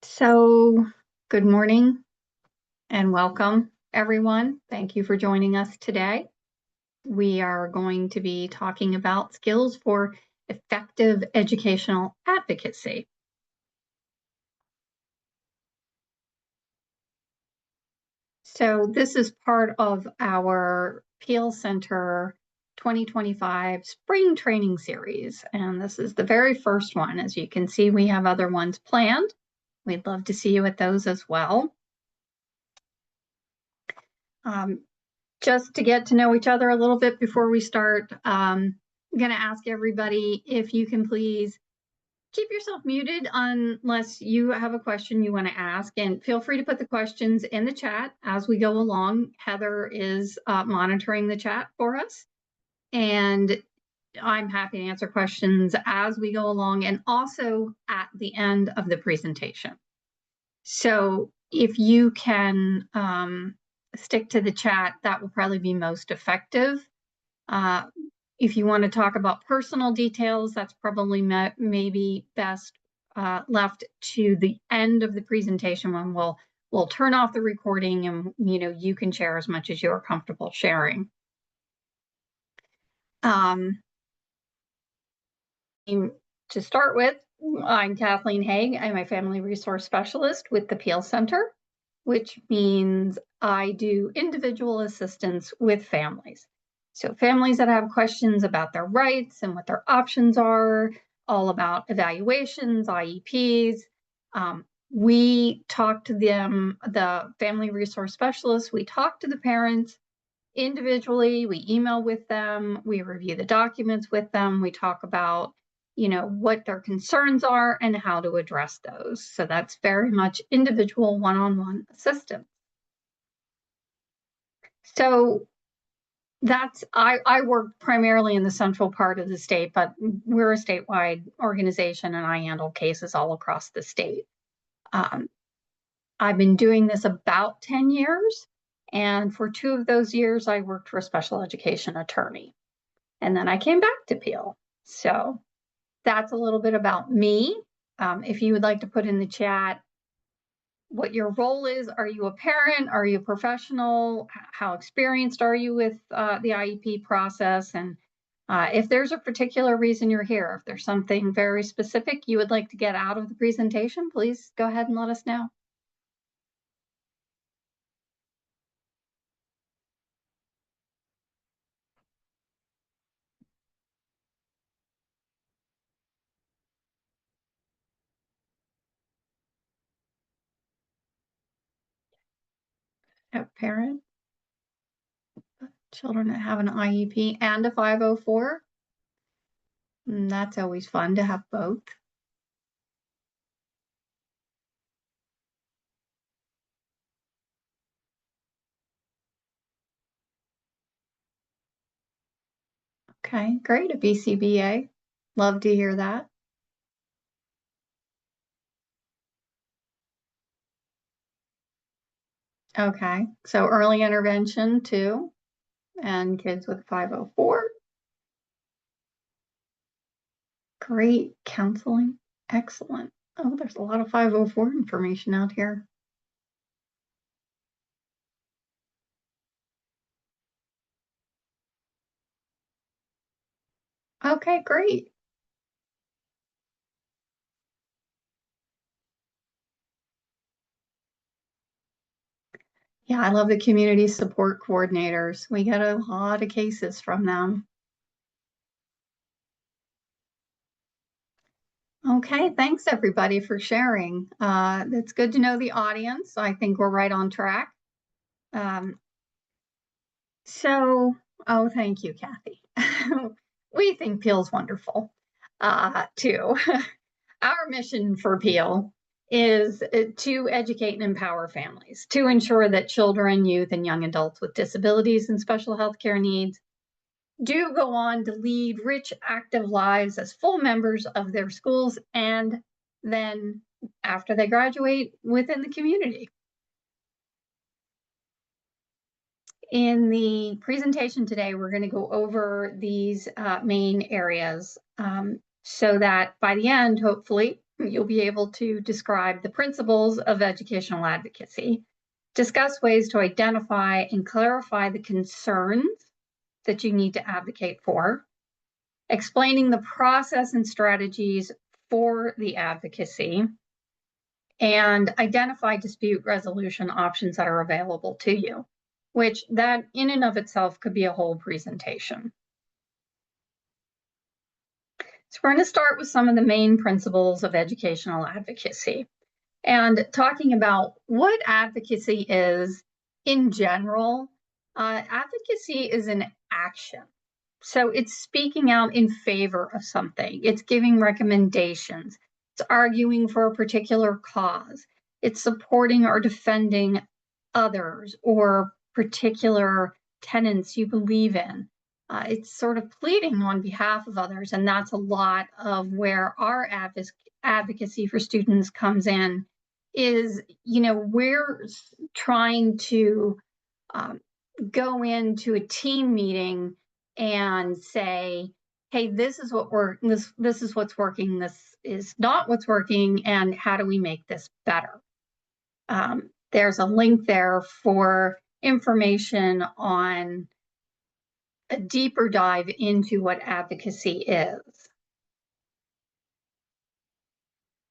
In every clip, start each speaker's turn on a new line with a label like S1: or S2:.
S1: So, good morning and welcome, everyone. Thank you for joining us today. We are going to be talking about skills for effective educational advocacy. So, this is part of our PEAL Center 2025 Spring Training Series, and this is the very first one. As you can see, we have other ones planned. We'd love to see you at those as well. Just to get to know each other a little bit before we start, I'm going to ask everybody if you can please keep yourself muted unless you have a question you want to ask, and feel free to put the questions in the chat as we go along. Heather is monitoring the chat for us, and I'm happy to answer questions as we go along and also at the end of the presentation. So if you can stick to the chat, that will probably be most effective. If you want to talk about personal details, that's probably maybe best left to the end of the presentation when we'll turn off the recording and you can share as much as you're comfortable sharing. To start with, I'm Kathleen Haig. I'm a family resource specialist with the PEAL Center, which means I do individual assistance with families. So families that have questions about their rights and what their options are, all about evaluations, IEPs. We talk to them, the family resource specialists, we talk to the parents individually, we email with them, we review the documents with them, we talk about what their concerns are and how to address those. So that's very much individual one-on-one assistance. So I work primarily in the central part of the state, but we're a statewide organization and I handle cases all across the state. I've been doing this about 10 years. And for 2 of those years, I worked for a special education attorney. And then I came back to PEAL. So that's a little bit about me. If you would like to put in the chat what your role is, are you a parent? Are you a professional? How experienced are you with the IEP process? And if there's a particular reason you're here, if there's something very specific you would like to get out of the presentation, please go ahead and let us know. A parent, children that have an IEP and a 504. That's always fun to have both. Okay, great. A BCBA. Love to hear that. Okay, so early intervention too, and kids with 504. Great. Counseling. Excellent. Oh, there's a lot of 504 information out here. Okay, great. Yeah, I love the community support coordinators. We get a lot of cases from them. Okay, thanks everybody for sharing. It's good to know the audience. I think we're right on track. Oh, thank you, Kathy. We think PEAL's wonderful, too. Our mission for PEAL is to educate and empower families, to ensure that children, youth, and young adults with disabilities and special health care needs do go on to lead rich, active lives as full members of their schools and then, after they graduate, within the community. In the presentation today, we're going to go over these main areas so that by the end, hopefully, you'll be able to describe the principles of educational advocacy, discuss ways to identify and clarify the concerns that you need to advocate for, explaining the process and strategies for the advocacy, and identify dispute resolution options that are available to you, which that in and of itself could be a whole presentation. So we're going to start with some of the main principles of educational advocacy and talking about what advocacy is in general. Advocacy is an action. So it's speaking out in favor of something. It's giving recommendations. It's arguing for a particular cause. It's supporting or defending others or particular tenets you believe in. It's sort of pleading on behalf of others, and that's a lot of where our advocacy for students comes in. Is, we're trying to go into a team meeting and say, hey, this is what this is what's working, this is not what's working, and how do we make this better? There's a link there for information on a deeper dive into what advocacy is.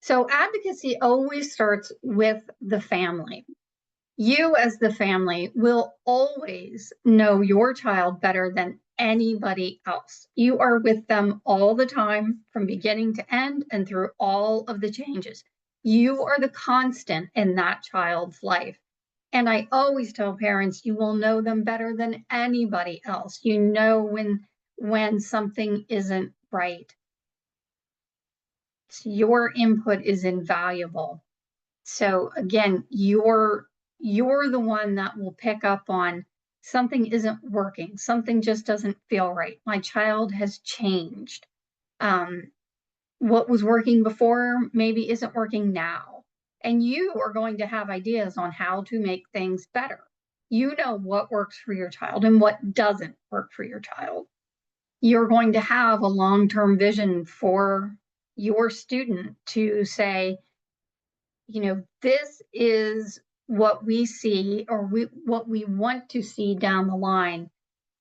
S1: So advocacy always starts with the family. You as the family will always know your child better than anybody else. You are with them all the time from beginning to end and through all of the changes. You are the constant in that child's life. And I always tell parents, you will know them better than anybody else. You know when something isn't right. So your input is invaluable. So again, you're the one that will pick up on something isn't working. Something just doesn't feel right. My child has changed. What was working before maybe isn't working now. And you are going to have ideas on how to make things better. You know what works for your child and what doesn't work for your child. You're going to have a long-term vision for your student to say, this is what we see or what we want to see down the line.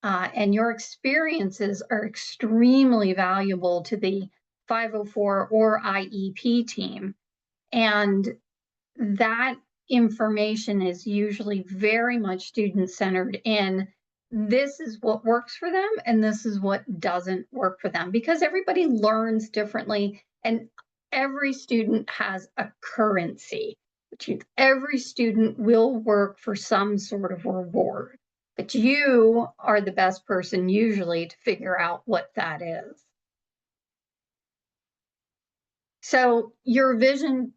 S1: And your experiences are extremely valuable to the 504 or IEP team. And that information is usually very much student-centered in this is what works for them and this is what doesn't work for them, because everybody learns differently and every student has a currency, which means every student will work for some sort of reward. But you are the best person usually to figure out what that is. So your vision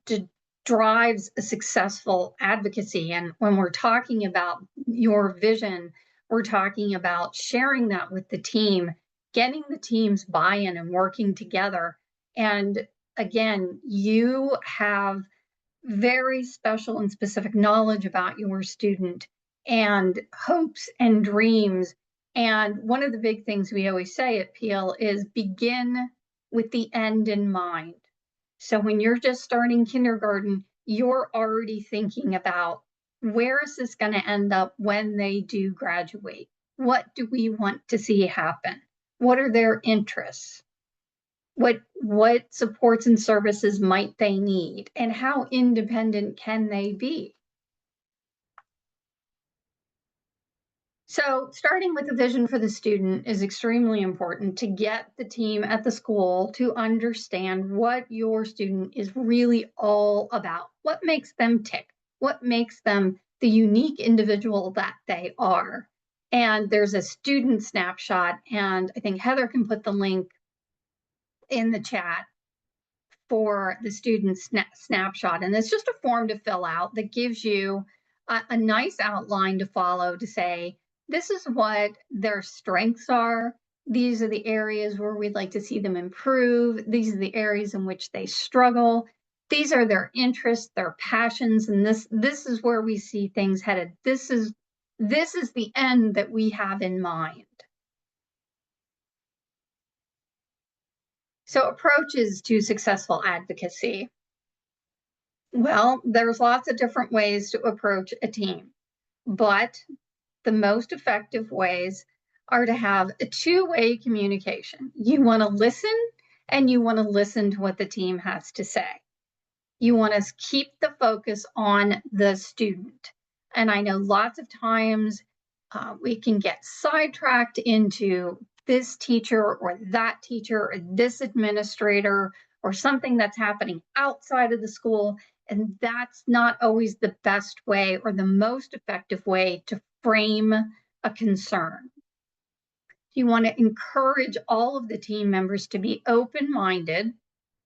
S1: drives a successful advocacy. And when we're talking about your vision, we're talking about sharing that with the team, getting the team's buy-in and working together. And again, you have very special and specific knowledge about your student and hopes and dreams. And one of the big things we always say at PEAL is begin with the end in mind. So when you're just starting kindergarten, you're already thinking about where is this going to end up when they do graduate? What do we want to see happen? What are their interests? What supports and services might they need? And how independent can they be? So starting with a vision for the student is extremely important to get the team at the school to understand what your student is really all about, what makes them tick, what makes them the unique individual that they are. And there's a student snapshot, and I think Heather can put the link in the chat for the student snapshot. And it's just a form to fill out that gives you a nice outline to follow to say, this is what their strengths are. These are the areas where we'd like to see them improve. These are the areas in which they struggle. These are their interests, their passions, and this is where we see things headed. This is the end that we have in mind. So approaches to successful advocacy. Well, there's lots of different ways to approach a team, but the most effective ways are to have a two-way communication. You want to listen, and you want to listen to what the team has to say. You want to keep the focus on the student. And I know lots of times we can get sidetracked into this teacher or that teacher or this administrator or something that's happening outside of the school. And that's not always the best way or the most effective way to frame a concern. You want to encourage all of the team members to be open-minded,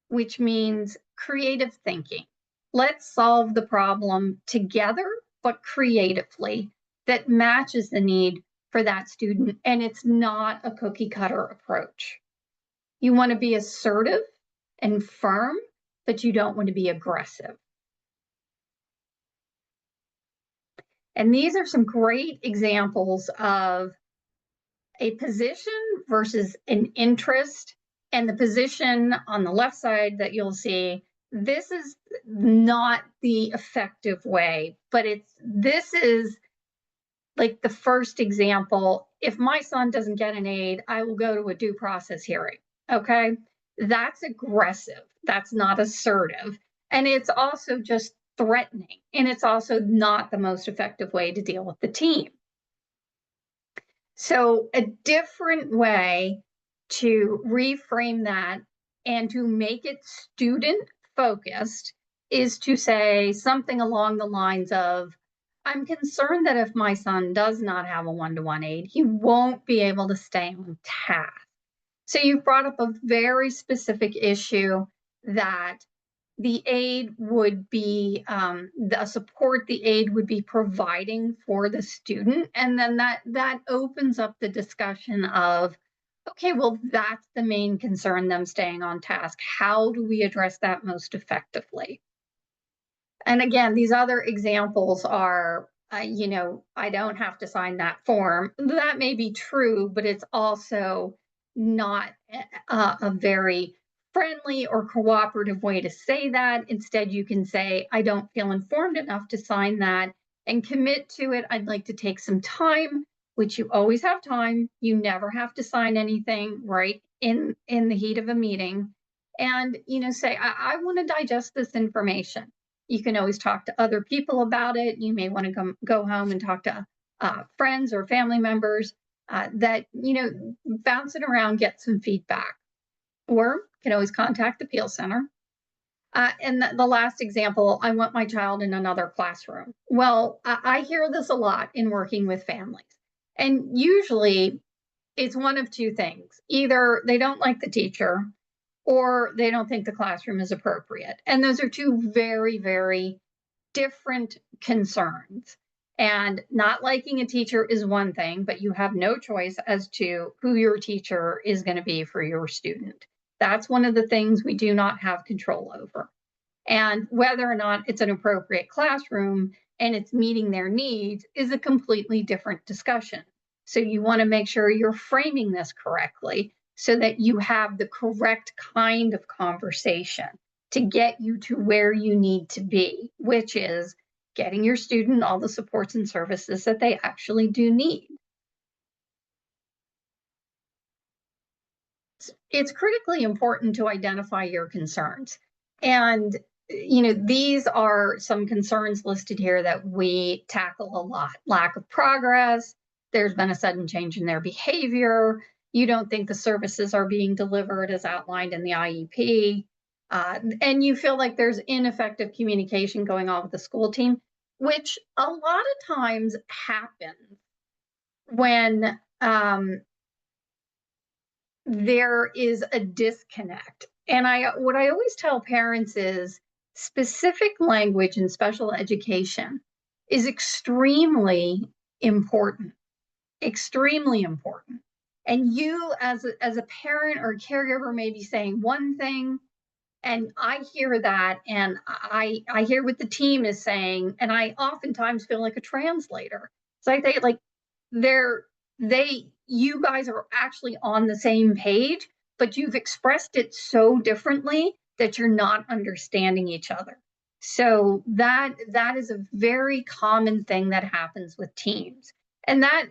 S1: which means creative thinking. Let's solve the problem together, but creatively, that matches the need for that student, and it's not a cookie cutter approach. You want to be assertive and firm, but you don't want to be aggressive. And these are some great examples of a position versus an interest. And the position on the left side that you'll see, this is not the effective way, but this is like the first example. If my son doesn't get an aid, I will go to a due process hearing. Okay. That's aggressive. That's not assertive. And it's also just threatening. And it's also not the most effective way to deal with the team. So a different way to reframe that and to make it student focused is to say something along the lines of, I'm concerned that if my son does not have a one-to-one aid, he won't be able to stay on task. So you've brought up a very specific issue that the aid would be the support the aid would be providing for the student. And then that opens up the discussion of, okay, well, that's the main concern, them staying on task. How do we address that most effectively? And again, these other examples are, I don't have to sign that form. That may be true, but it's also not a very friendly or cooperative way to say that. Instead, you can say, I don't feel informed enough to sign that and commit to it. I'd like to take some time, which you always have time. You never have to sign anything right in the heat of a meeting. And, say, I want to digest this information. You can always talk to other people about it. You may want to go home and talk to friends or family members that, bounce it around, get some feedback. Or can always contact the PEAL Center. And the last example, I want my child in another classroom. Well, I hear this a lot in working with families. And usually it's one of two things. Either they don't like the teacher or they don't think the classroom is appropriate. And those are two very, very different concerns. And not liking a teacher is one thing, but you have no choice as to who your teacher is going to be for your student. That's one of the things we do not have control over. And whether or not it's an appropriate classroom and it's meeting their needs is a completely different discussion. So you want to make sure you're framing this correctly so that you have the correct kind of conversation to get you to where you need to be, which is getting your student all the supports and services that they actually do need. It's critically important to identify your concerns. And, these are some concerns listed here that we tackle a lot. Lack of progress, there's been a sudden change in their behavior, you don't think the services are being delivered as outlined in the IEP, and you feel like there's ineffective communication going on with the school team, which a lot of times happens when there is a disconnect. And what I always tell parents is specific language in special education is extremely important, extremely important. And you as a parent or caregiver may be saying one thing, and I hear that, and I hear what the team is saying, and I oftentimes feel like a translator. So I think like you guys are actually on the same page, but you've expressed it so differently that you're not understanding each other. So that is a very common thing that happens with teams. And that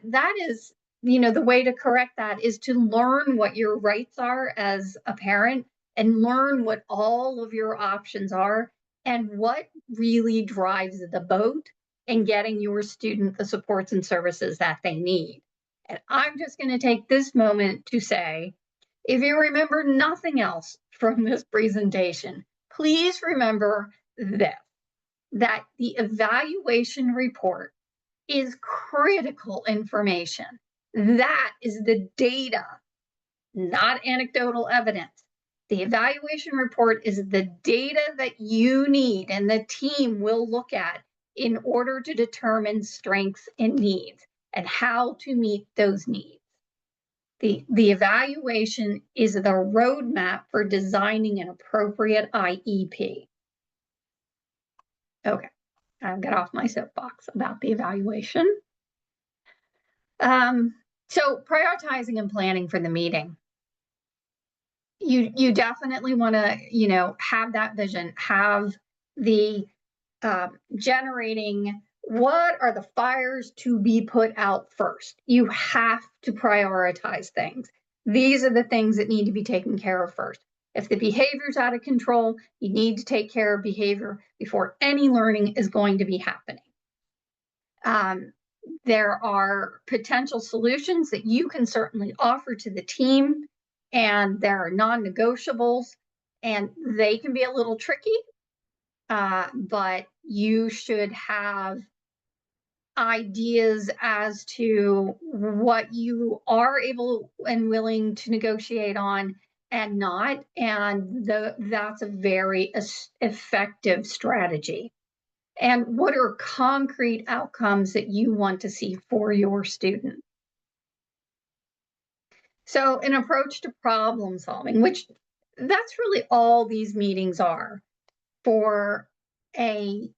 S1: is, the way to correct that is to learn what your rights are as a parent and learn what all of your options are and what really drives the boat in getting your student the supports and services that they need. And I'm just going to take this moment to say, if you remember nothing else from this presentation, please remember this, that the evaluation report is critical information. That is the data, not anecdotal evidence. The evaluation report is the data that you need and the team will look at in order to determine strengths and needs and how to meet those needs. The evaluation is the roadmap for designing an appropriate IEP. Okay, I'll get off my soapbox about the evaluation. So prioritizing and planning for the meeting. You definitely want to, have that vision, have the generating what are the fires to be put out first. You have to prioritize things. These are the things that need to be taken care of first. If the behavior's out of control, you need to take care of behavior before any learning is going to be happening. There are potential solutions that you can certainly offer to the team, and there are non-negotiables, and they can be a little tricky, but you should have ideas as to what you are able and willing to negotiate on and not, and that's a very effective strategy. And what are concrete outcomes that you want to see for your student? So an approach to problem solving, which that's really all these meetings are for a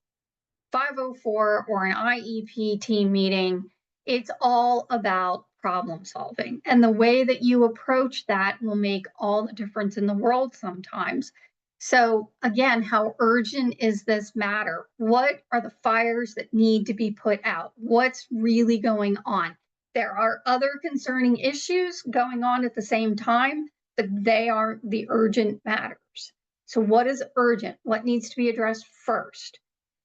S1: 504 or an IEP team meeting. It's all about problem solving. And the way that you approach that will make all the difference in the world sometimes. So again, how urgent is this matter? What are the fires that need to be put out? What's really going on? There are other concerning issues going on at the same time, but they are the urgent matters. So what is urgent? What needs to be addressed first?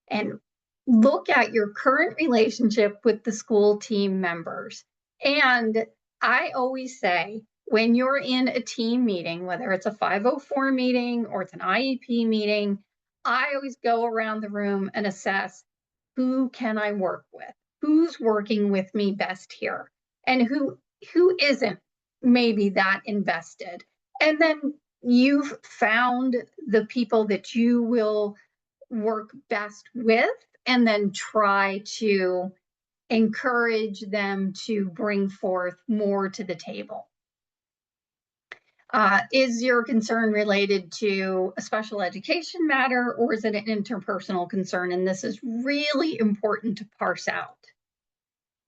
S1: And look at your current relationship with the school team members. And I always say, when you're in a team meeting, whether it's a 504 meeting or it's an IEP meeting, I always go around the room and assess, who can I work with? Who's working with me best here? And who isn't maybe that invested? And then you've found the people that you will work best with, and then try to encourage them to bring forth more to the table. Is your concern related to a special education matter, or is it an interpersonal concern? And this is really important to parse out.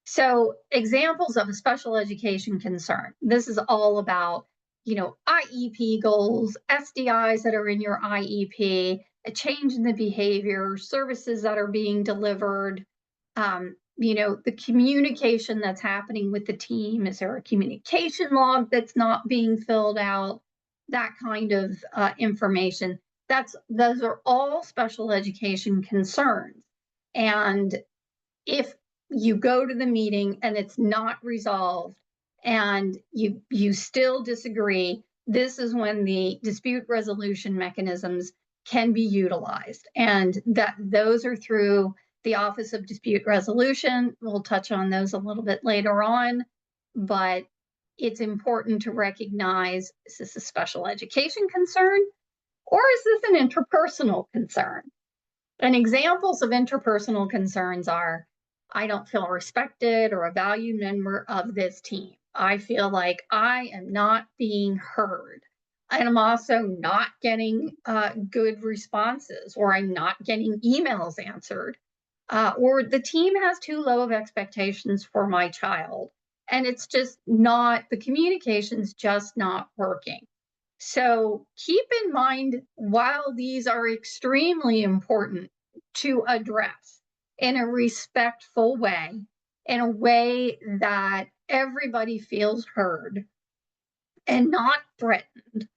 S1: So examples of a special education concern. This is all about, IEP goals, SDIs that are in your IEP, a change in the behavior, services that are being delivered, the communication that's happening with the team. Is there a communication log that's not being filled out? That kind of information. Those are all special education concerns. And if you go to the meeting and it's not resolved and you still disagree, this is when the dispute resolution mechanisms can be utilized. And those are through the Office of Dispute Resolution. We'll touch on those a little bit later on, but it's important to recognize, is this a special education concern or is this an interpersonal concern? And examples of interpersonal concerns are, I don't feel respected or a valued member of this team. I feel like I am not being heard. And I'm also not getting good responses, or I'm not getting emails answered, or the team has too low of expectations for my child. And it's just not, the communication's just not working. So keep in mind, while these are extremely important to address in a respectful way, in a way that everybody feels heard and not threatened,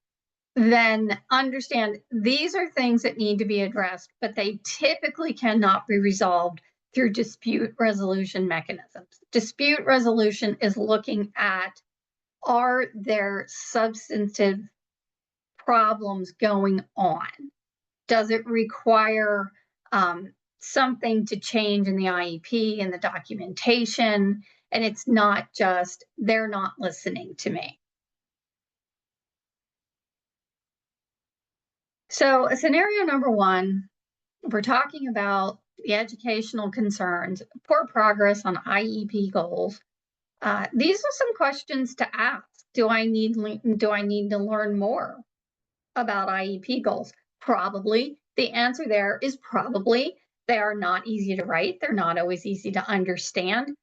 S1: then understand these are things that need to be addressed, but they typically cannot be resolved through dispute resolution mechanisms. Dispute resolution is looking at, are there substantive problems going on? Does it require something to change in the IEP and the documentation? And it's not just, they're not listening to me. So scenario number one, we're talking about the educational concerns, poor progress on IEP goals. These are some questions to ask. Do I need to learn more about IEP goals? Probably. The answer there is probably. They are not easy to write. They're not always easy to understand.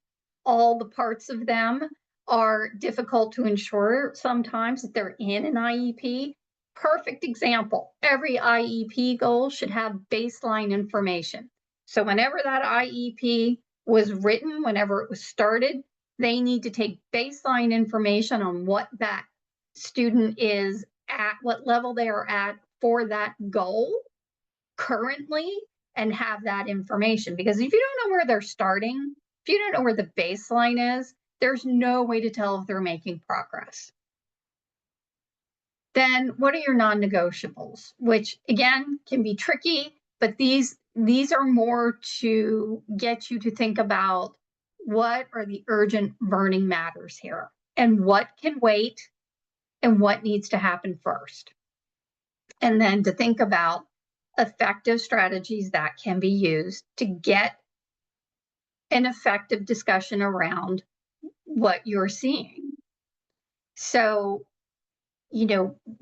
S1: All the parts of them are difficult to ensure sometimes that they're in an IEP. Perfect example, every IEP goal should have baseline information. So whenever that IEP was written, whenever it was started, they need to take baseline information on what that student is at, what level they are at for that goal currently, and have that information. Because if you don't know where they're starting, if you don't know where the baseline is, there's no way to tell if they're making progress. Then what are your non-negotiables, which again can be tricky, but these are more to get you to think about what are the urgent burning matters here and what can wait and what needs to happen first. And then to think about effective strategies that can be used to get an effective discussion around what you're seeing. So,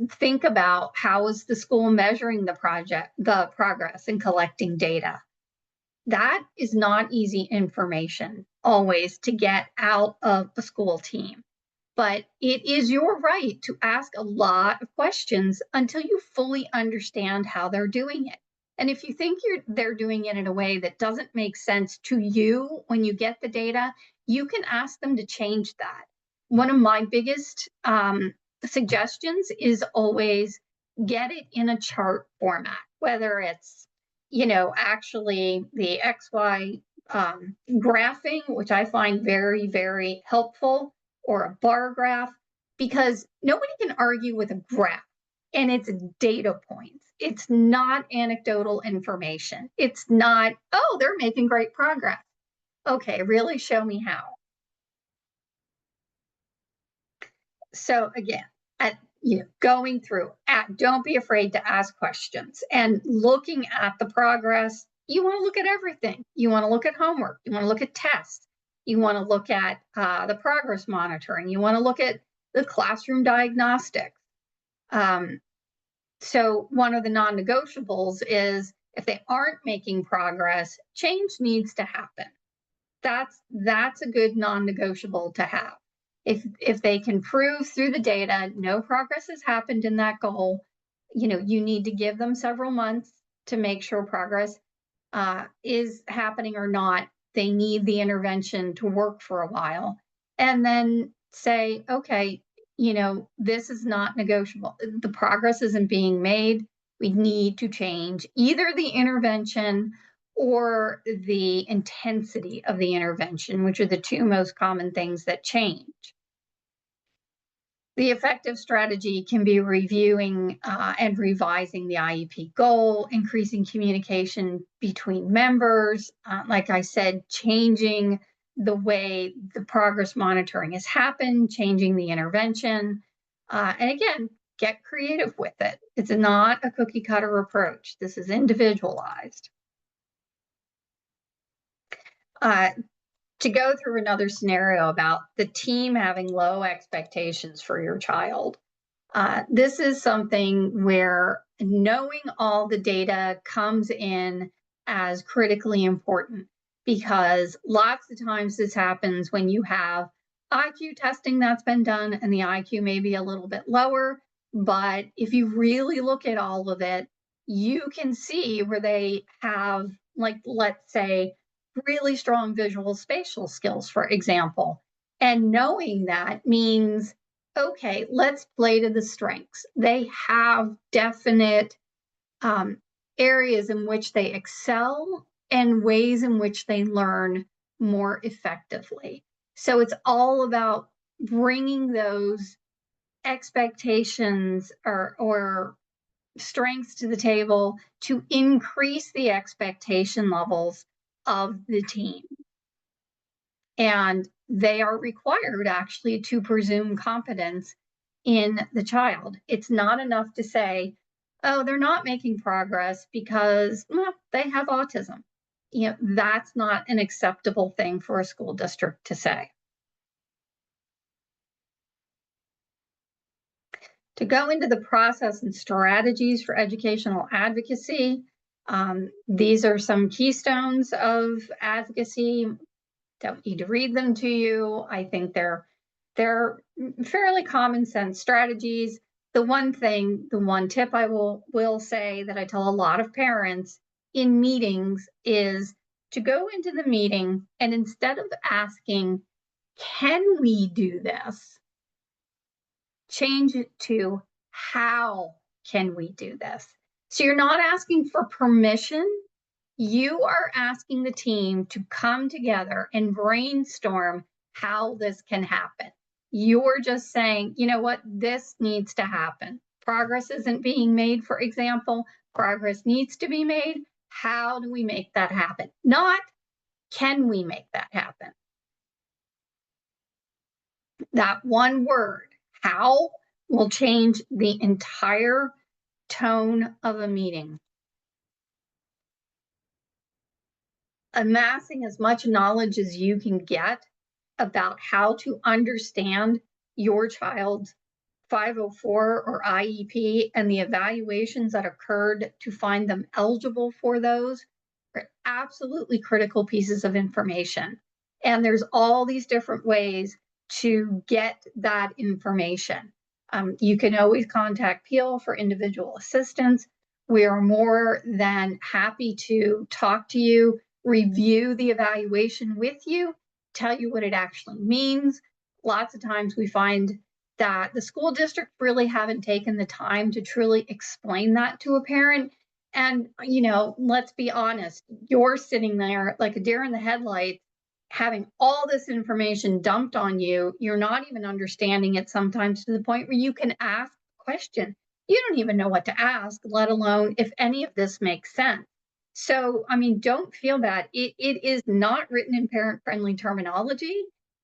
S1: think about, how is the school measuring the progress and collecting data? That is not easy information always to get out of a school team. But it is your right to ask a lot of questions until you fully understand how they're doing it. And if you think they're doing it in a way that doesn't make sense to you when you get the data, you can ask them to change that. One of my biggest suggestions is always get it in a chart format, whether it's, actually the XY graphing, which I find very, very helpful, or a bar graph, because nobody can argue with a graph, and it's data points. It's not anecdotal information. It's not, oh, they're making great progress. Okay, really show me how. So again, going through, don't be afraid to ask questions, and looking at the progress. You want to look at everything. You want to look at homework. You want to look at tests. You want to look at the progress monitoring. You want to look at the classroom diagnostics. So one of the non-negotiables is, if they aren't making progress, change needs to happen. That's a good non-negotiable to have. If they can prove through the data no progress has happened in that goal, you need to give them several months to make sure progress is happening or not. They need the intervention to work for a while, and then say, okay, this is not negotiable. The progress isn't being made. We need to change either the intervention or the intensity of the intervention, which are the two most common things that change. The effective strategy can be reviewing and revising the IEP goal, increasing communication between members, like I said, changing the way the progress monitoring has happened, changing the intervention, and again, get creative with it. It's not a cookie cutter approach. This is individualized. To go through another scenario about the team having low expectations for your child. This is something where knowing all the data comes in as critically important, because lots of times this happens when you have IQ testing that's been done and the IQ may be a little bit lower. But if you really look at all of it, you can see where they have, like, let's say, really strong visual spatial skills, for example. And knowing that means, okay, let's play to the strengths. They have definite areas in which they excel and ways in which they learn more effectively. So it's all about bringing those expectations or strengths to the table to increase the expectation levels of the team. And they are required actually to presume competence in the child. It's not enough to say, oh, they're not making progress because they have autism. That's not an acceptable thing for a school district to say. To go into the process and strategies for educational advocacy, these are some keystones of advocacy. Don't need to read them to you. I think they're fairly common sense strategies. The one tip I will say that I tell a lot of parents in meetings is to go into the meeting and instead of asking, can we do this? Change it to how can we do this? So you're not asking for permission. You are asking the team to come together and brainstorm how this can happen. You're just saying, you know what, this needs to happen. Progress isn't being made, for example. Progress needs to be made. How do we make that happen? Not, can we make that happen? That one word, how, will change the entire tone of a meeting. Amassing as much knowledge as you can get about how to understand your child's 504 or IEP and the evaluations that occurred to find them eligible for those are absolutely critical pieces of information. And there's all these different ways to get that information. You can always contact PEAL for individual assistance. We are more than happy to talk to you, review the evaluation with you, tell you what it actually means. Lots of times we find that the school district really haven't taken the time to truly explain that to a parent. And, let's be honest, you're sitting there like a deer in the headlights, having all this information dumped on you. You're not even understanding it sometimes to the point where you can ask a question. You don't even know what to ask, let alone if any of this makes sense. So, don't feel bad. It is not written in parent-friendly terminology,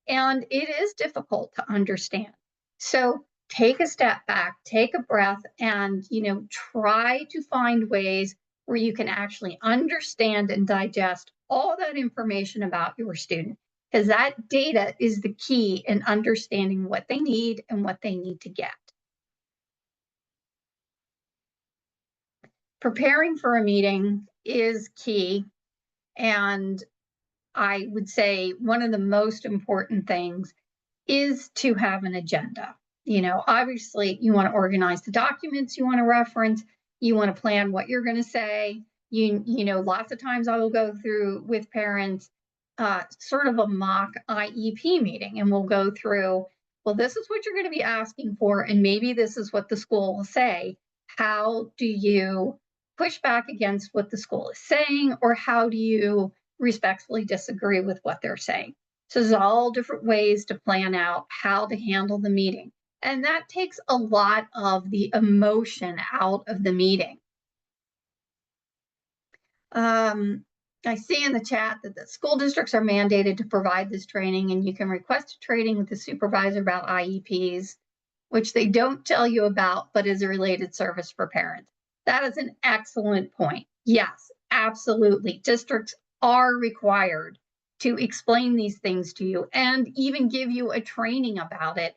S1: and it is difficult to understand. So take a step back, take a breath, and, try to find ways where you can actually understand and digest all that information about your student, because that data is the key in understanding what they need and what they need to get. Preparing for a meeting is key. And I would say one of the most important things is to have an agenda. Obviously you want to organize the documents you want to reference, you want to plan what you're going to say. Lots of times I will go through with parents sort of a mock IEP meeting, and we'll go through, well, this is what you're going to be asking for, and maybe this is what the school will say. How do you push back against what the school is saying, or how do you respectfully disagree with what they're saying? So there's all different ways to plan out how to handle the meeting. And that takes a lot of the emotion out of the meeting. I see in the chat that the school districts are mandated to provide this training, and you can request a training with the supervisor about IEPs, which they don't tell you about, but is a related service for parents. That is an excellent point. Yes, absolutely. Districts are required to explain these things to you and even give you a training about it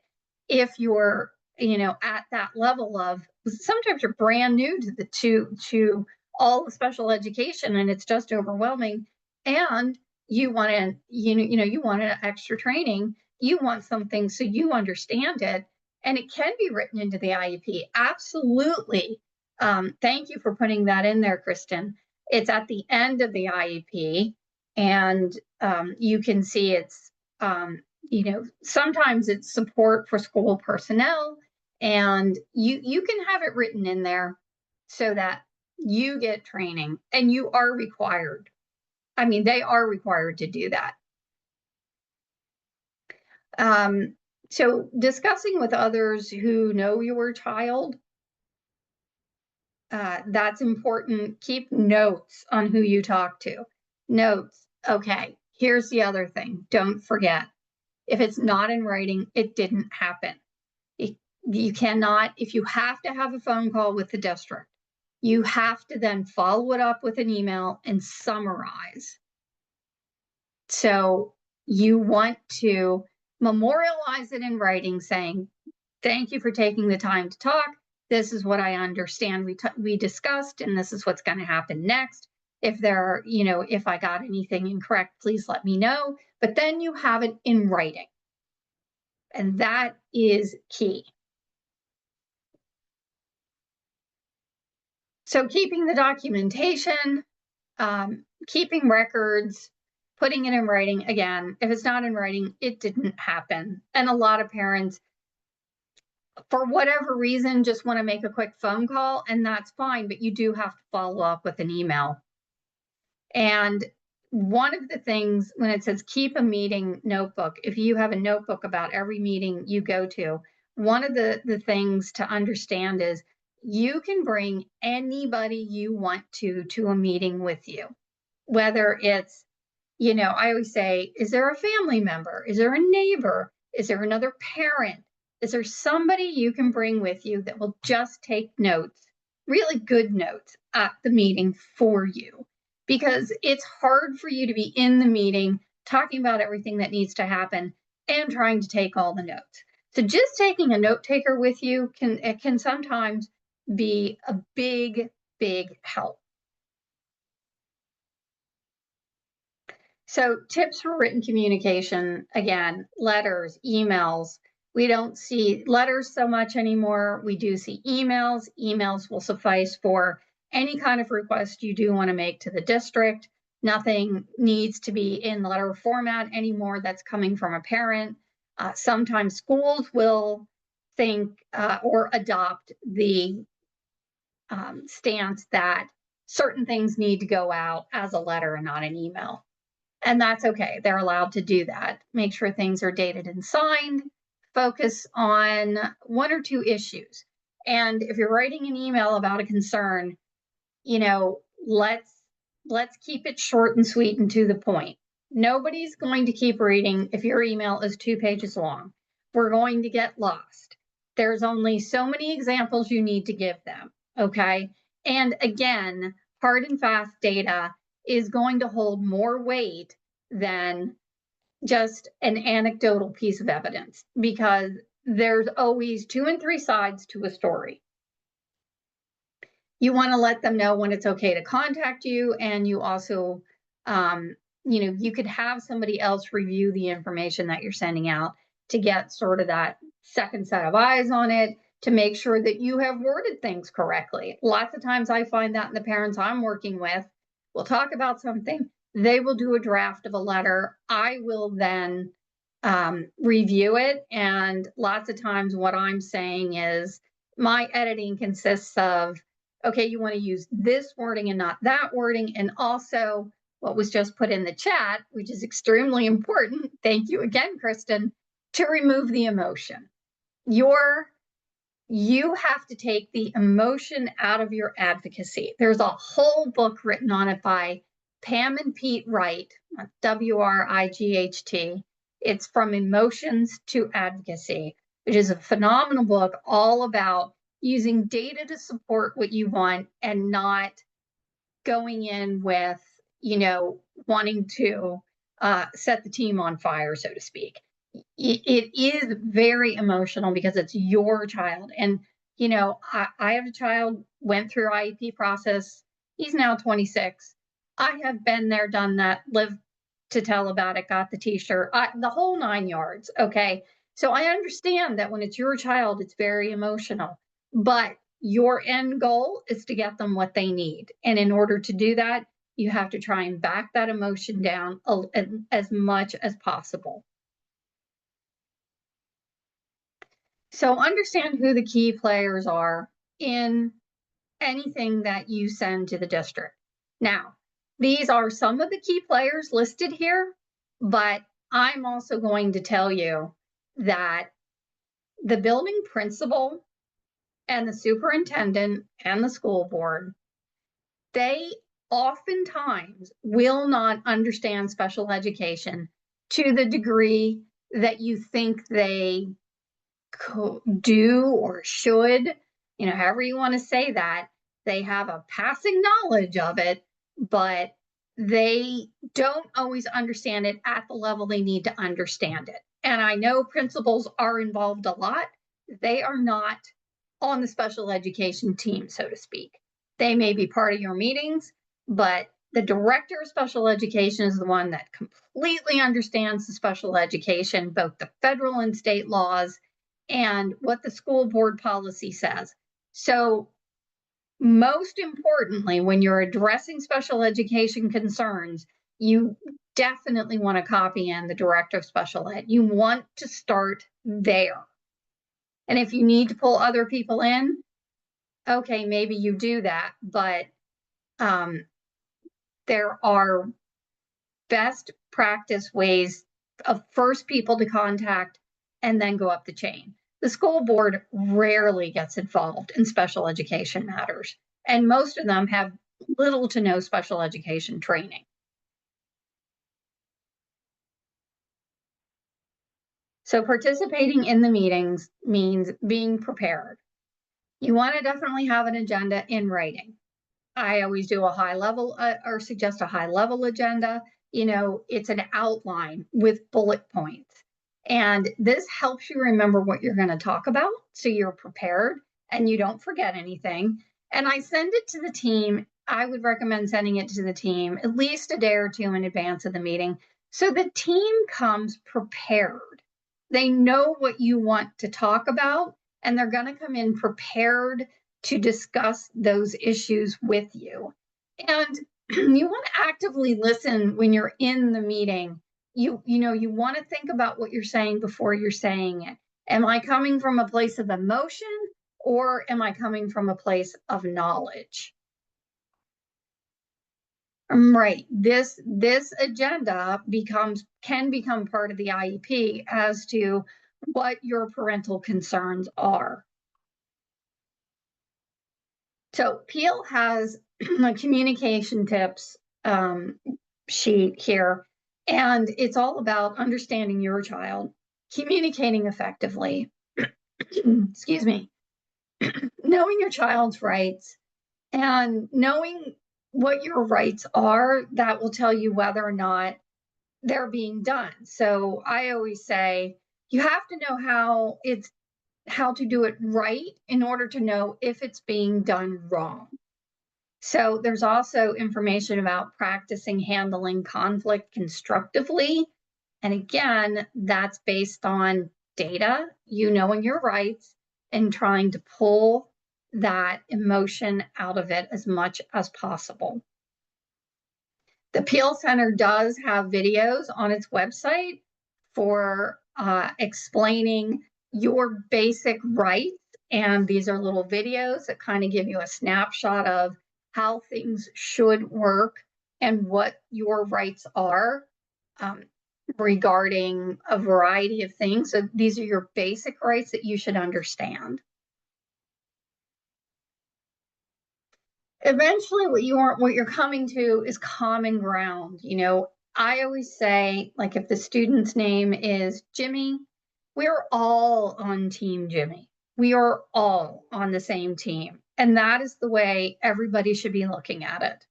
S1: if you're, at that level of, sometimes you're brand new to all the special education and it's just overwhelming, and you want to, you want an extra training, you want something so you understand it. And it can be written into the IEP. Absolutely. Thank you for putting that in there, Kristen. It's at the end of the IEP, and you can see it's, sometimes it's support for school personnel, and you can have it written in there so that you get training, and you are required. I mean, they are required to do that. So discussing with others who know your child, that's important. Keep notes on who you talk to. Notes. Okay, here's the other thing. Don't forget, if it's not in writing, it didn't happen. You cannot, if you have to have a phone call with the district, you have to then follow it up with an email and summarize. So you want to memorialize it in writing, saying, thank you for taking the time to talk. This is what I understand we discussed, and this is what's going to happen next. If if I got anything incorrect, please let me know. But then you have it in writing. And that is key. So keeping the documentation, keeping records, putting it in writing. Again, if it's not in writing, it didn't happen. And a lot of parents, for whatever reason, just want to make a quick phone call, and that's fine, but you do have to follow up with an email. And one of the things, when it says keep a meeting notebook, if you have a notebook about every meeting you go to, one of the things to understand is you can bring anybody you want to a meeting with you, whether it's, I always say, is there a family member? Is there a neighbor? Is there another parent? Is there somebody you can bring with you that will just take notes, really good notes at the meeting for you? Because it's hard for you to be in the meeting talking about everything that needs to happen and trying to take all the notes. So just taking a note taker with you can sometimes be a big, big help. So tips for written communication, again, letters, emails. We don't see letters so much anymore. We do see emails. Emails will suffice for any kind of request you do want to make to the district. Nothing needs to be in letter format anymore that's coming from a parent. Sometimes schools will think or adopt the stance that certain things need to go out as a letter and not an email. And that's okay. They're allowed to do that. Make sure things are dated and signed. Focus on one or two issues. And if you're writing an email about a concern, let's keep it short and sweet and to the point. Nobody's going to keep reading if your email is 2 pages long. We're going to get lost. There's only so many examples you need to give them, okay? And again, hard and fast data is going to hold more weight than just an anecdotal piece of evidence, because there's always 2 and 3 sides to a story. You want to let them know when it's okay to contact you, and you also, you could have somebody else review the information that you're sending out to get sort of that second set of eyes on it, to make sure that you have worded things correctly. Lots of times I find that in the parents I'm working with, we'll talk about something, they will do a draft of a letter. I will then review it. And lots of times what I'm saying is my editing consists of, okay, you want to use this wording and not that wording. And also what was just put in the chat, which is extremely important. Thank you again, Kristen, to remove the emotion. You have to take the emotion out of your advocacy. There's a whole book written on it by Pam and Pete Wright, W-R-I-G-H-T. It's From Emotions to Advocacy, which is a phenomenal book all about using data to support what you want and not going in with, wanting to set the team on fire, so to speak. It is very emotional because it's your child. And, I have a child, went through IEP process. He's now 26. I have been there, done that, lived to tell about it, got the t-shirt, the whole 9 yards. Okay. So I understand that when it's your child, it's very emotional, but your end goal is to get them what they need. And in order to do that, you have to try and back that emotion down as much as possible. So understand who the key players are in anything that you send to the district. Now, these are some of the key players listed here, but I'm also going to tell you that the building principal and the superintendent and the school board, they oftentimes will not understand special education to the degree that you think they do or should, however you want to say that. They have a passing knowledge of it, but they don't always understand it at the level they need to understand it. And I know principals are involved a lot. They are not on the special education team, so to speak. They may be part of your meetings, but the director of special education is the one that completely understands the special education, both the federal and state laws, and what the school board policy says. So most importantly, when you're addressing special education concerns, you definitely want to copy in the director of special ed. You want to start there. And if you need to pull other people in, okay, maybe you do that, but there are best practice ways of first people to contact and then go up the chain. The school board rarely gets involved in special education matters, and most of them have little to no special education training. So participating in the meetings means being prepared. You want to definitely have an agenda in writing. I always do a high level or suggest a high level agenda. It's an outline with bullet points. And this helps you remember what you're going to talk about so you're prepared and you don't forget anything. And I send it to the team. I would recommend sending it to the team at least a day or two in advance of the meeting so the team comes prepared. They know what you want to talk about and they're going to come in prepared to discuss those issues with you. And you want to actively listen when you're in the meeting. You want to think about what you're saying before you're saying it. Am I coming from a place of emotion or am I coming from a place of knowledge? Right. This agenda can become part of the IEP as to what your parental concerns are. So PEAL has a communication tips sheet here, and it's all about understanding your child, communicating effectively, excuse me, knowing your child's rights, and knowing what your rights are. That will tell you whether or not they're being done. So I always say you have to know how to do it right in order to know if it's being done wrong. So there's also information about practicing handling conflict constructively. And again, that's based on data, knowing your rights and trying to pull that emotion out of it as much as possible. The PEAL Center does have videos on its website for explaining your basic rights. And these are little videos that kind of give you a snapshot of how things should work and what your rights are regarding a variety of things. So these are your basic rights that you should understand. Eventually what you're coming to is common ground. I always say, like, if the student's name is Jimmy, we're all on Team Jimmy. We are all on the same team. And that is the way everybody should be looking at it.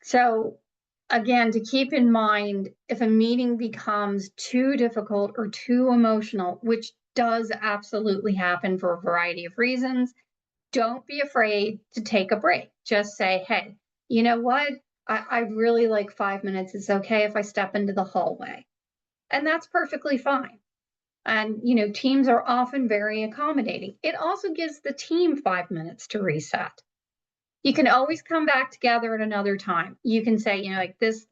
S1: So again, to keep in mind, if a meeting becomes too difficult or too emotional, which does absolutely happen for a variety of reasons, don't be afraid to take a break. Just say, hey, you know what? I'd really like 5 minutes. It's okay if I step into the hallway. And that's perfectly fine. And, teams are often very accommodating. It also gives the team 5 minutes to reset. You can always come back together at another time. You can say, like this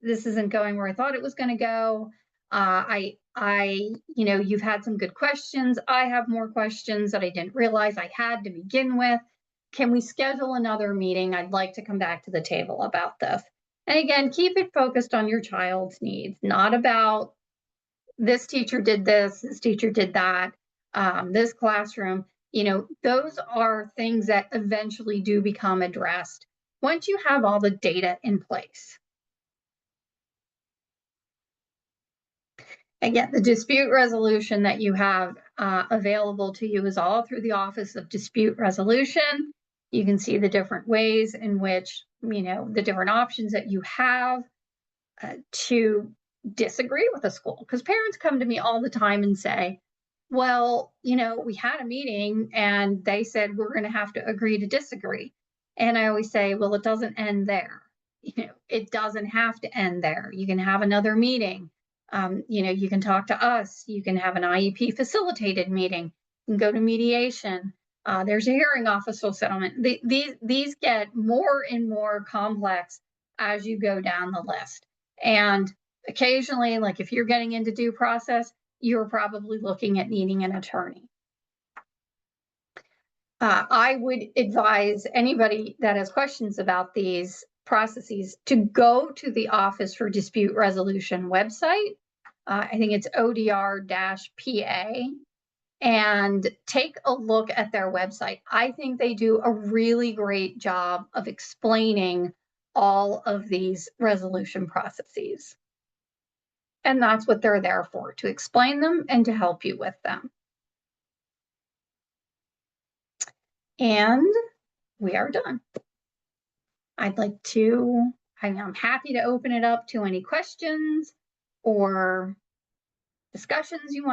S1: isn't going where I thought it was going to go. You've had some good questions. I have more questions that I didn't realize I had to begin with. Can we schedule another meeting? I'd like to come back to the table about this. And again, keep it focused on your child's needs, not about this teacher did this teacher did that, this classroom. Those are things that eventually do become addressed once you have all the data in place. Again, the dispute resolution that you have available to you is all through the Office of Dispute Resolution. You can see the different ways in which, the different options that you have to disagree with a school, because parents come to me all the time and say, well, we had a meeting and they said we're going to have to agree to disagree. And I always say, well, it doesn't end there. It doesn't have to end there. You can have another meeting. You can talk to us. You can have an IEP facilitated meeting. You can go to mediation. There's a hearing officer settlement. These get more and more complex as you go down the list. And occasionally, like if you're getting into due process, you're probably looking at needing an attorney. I would advise anybody that has questions about these processes to go to the Office for Dispute Resolution website. I think it's ODR-PA, and take a look at their website. I think they do a really great job of explaining all of these resolution processes. And that's what they're there for, to explain them and to help you with them. And we are done. I'm happy to open it up to any questions or discussions you want to